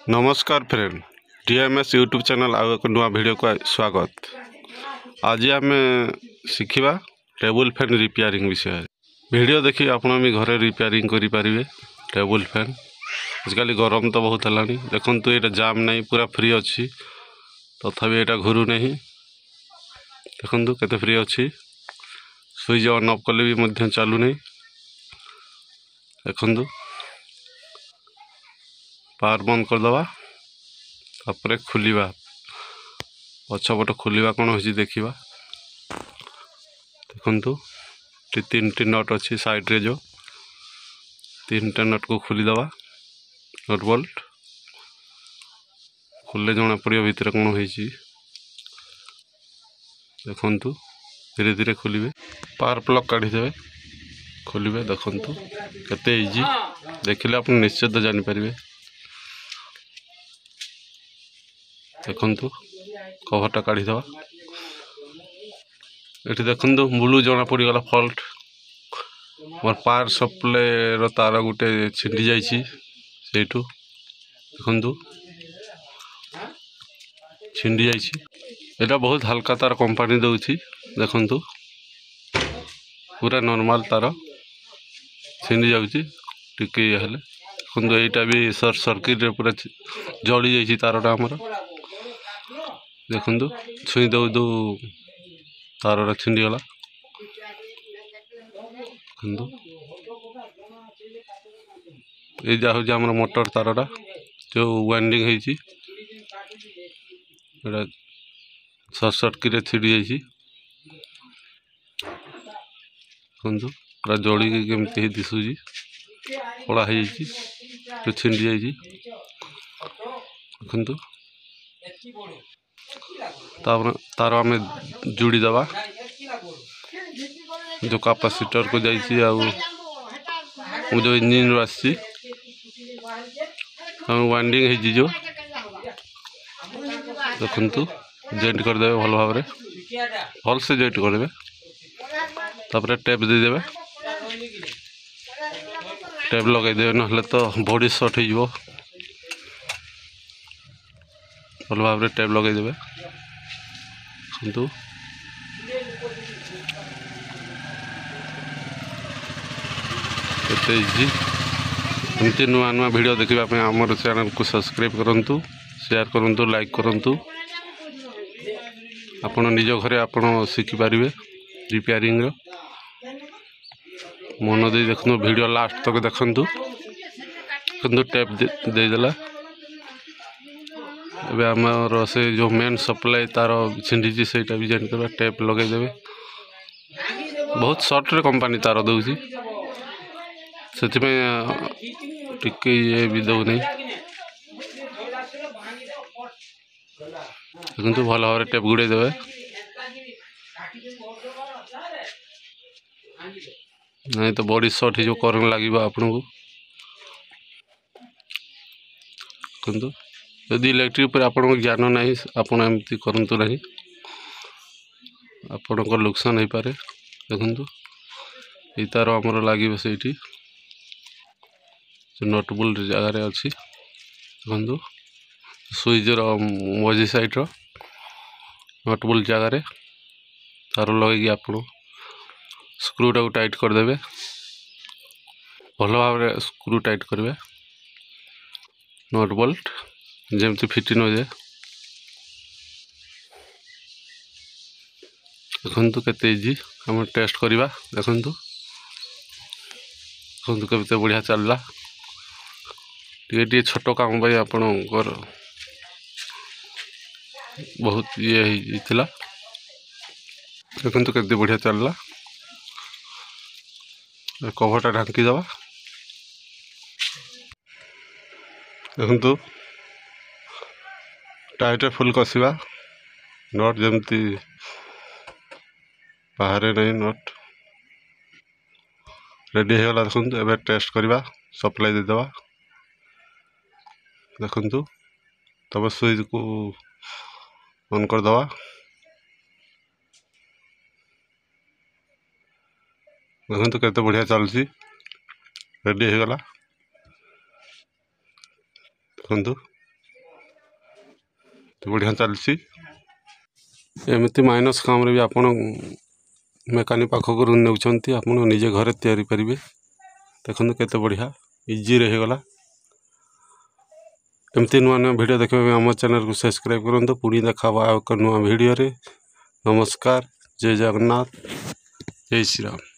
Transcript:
नमस्कार friend TMS YouTube channel आउ एक नुआ वीडियो को स्वागत। आज आम शिखा टेबुल फैन रिपेयरिंग विषय वीडियो देखिए आपण भी घरे रिपेयरिंग करें टेबुल फैन। आजकल गरम तो बहुत है देखु ये जाम नहीं पूरा फ्री अच्छी तथापि यहाँ घूरु नहीं देखु केते फ्री अच्छी स्विच ऑन ऑफ कले भी चलू नहीं देखु पावर बंद करदे तापर खोलिबा पछपट खोलिबा कौन हो देखा देखु तीन टी नट अच्छी साइड रे जो तीन टा नट को खोलीदे नट बोल्ट खोले जना पड़ो भितर कौन हो देखु धीरे धीरे खोलिए पावर प्लग काढ़ीदे खोलिए देखु केते इजी देखिले आप निश्चित जानीपर देखु कभरटा काढ़ीदे ये देखु ब्लू जना पड़गला फल्ट मोर पावर सप्लाई रो तार गोटे छिंडी जाइए देखु छिंडी जाइए बहुत हल्का तार कंपानी दौची देखु पूरा नॉर्मल तार छिंडी जाऊँगी टिके हेले देखो यहाँ भी सर्ट सर्किट रे पूरा जली जाइए तारटा आमर देखु छुई दौ दौ तारटा छिंडीगला देखु ये जा हूँ आम मोटर तारटा जो वाइंडिंग होती सर्ट सर्किट छिड़ी जाइए देखु पूरा जड़ी केमती दिशुची कला हो छिंडी जाइए देखु तार आम जोड़ीदे जो कैपेसिटर को जाइए जो इंजिन रू आसी वाइंडिंग जो देखु जॉइंट करदे भल भाव भल से जॉइंट करदे तापर टेप देदेवे टेप लगेदे ना तो बॉडी शॉर्ट हो भल भाव टेप लगेदे किंतु इजी एमती नुआ नुआ वीडियो देखापी आम चैनल को सब्सक्राइब करूँ शेयर करूँ लाइक करूँ आपण निज घरे आपण शिखिपारे रिपेयरिंग मन दे देखु वीडियो लास्ट तक देखु किंतु टेप देदेला एबे आमर से जो मेन सप्लाई तार छिंडी से भी जान कर टेप लगेदेवे बहुत सर्ट रे कंपानी तार दौची से टिके ये भी दौ नहीं देखु भल भाव टेप गुड़े देवे नहीं तो बॉडी शॉर्ट जो करंट लगे आपन को किंतु यदि इलेक्ट्रिक पर आपन ज्ञान नहीं आपन एमती करंतु नहीं आपन को नुकसान हो पारे देखु ये तार आमर लगे से नट बोल्ट जगार अच्छी देखु स्विचर मझी साइड नट बोल्ट जगार तार लगे आप स्क्रू टाक टाइट करदे भल भाव स्क्रू टाइट करेंगे नट बोल्ट जमती फिट न जाए देखु केते इजी आम टेस्ट करवा देखु देखु केते बढ़िया चलला टे छोट काम आपणकर बहुत ये होता देखु केते बढ़िया चलला कभरटा ढांकीदे देखु टाइट फुल कषा नट जमती बाहर नहीं नट रेडी हो गला देखु एबे टेस्ट करवा सप्लाई देदेवा देखु तब स्विच को ऑन करदे देखु केते बढ़िया चलुची रेडी हो गला देखु बढ़िया चलसी एमती माइनस काम भी आपण मेकानिक पाखक नौकरी आप निजे घरे तैयारी करेंगे देखो केते बढ़िया इजी रहेगला एमती नुआ नुआ वीडियो देखा आम चैनल को सब्सक्राइब करूँ पुणी देखा एक नुआ वीडियो रे नमस्कार जय जगन्नाथ जय श्री राम।